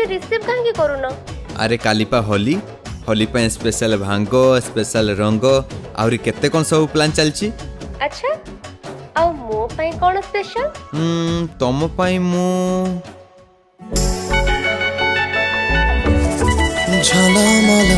आज रिसीव काहे करूना? अरे कालीपा होली होली पे स्पेशल भांगो स्पेशल रंग आउरी केते कोन सब प्लान चलची। अच्छा आ मो पई कोन स्पेशल? तम पई मु झलमल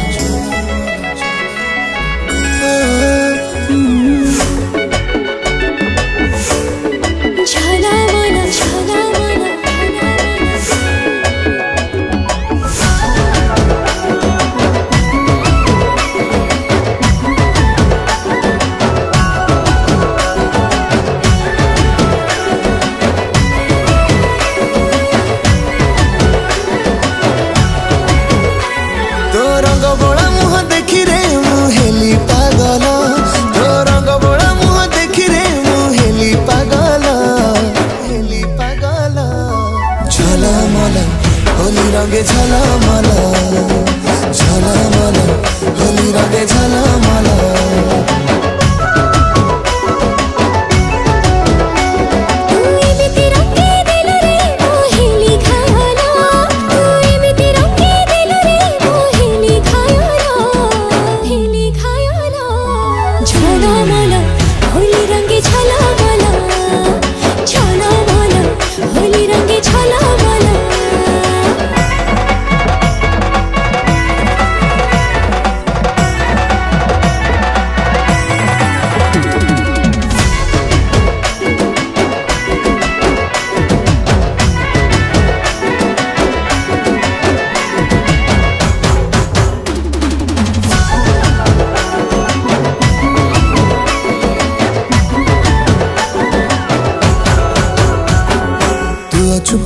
होली रंगे झलमल झलमल होली रंगे झलमल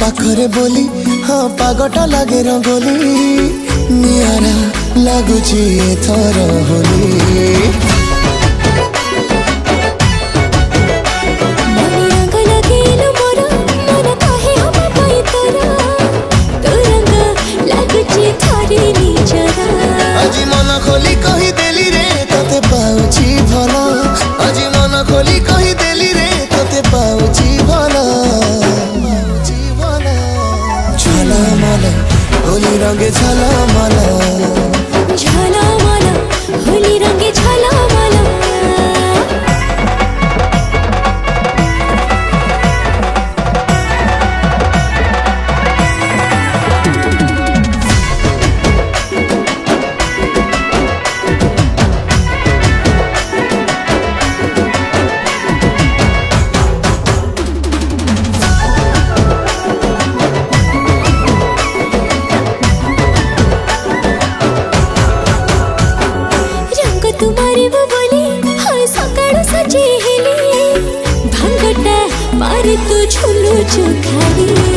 पाखरे बोली हाँ पागटा लागे रंगोली नियारा लगुची एथर होली আজি मन खोली कही देली रे तते पाउची भला আজি मन खोली कही देली रे तते पाउची भला झलमल होली रंगे झलमल झलमल होली रंगे झलमल मारे तू झुलू चुखाली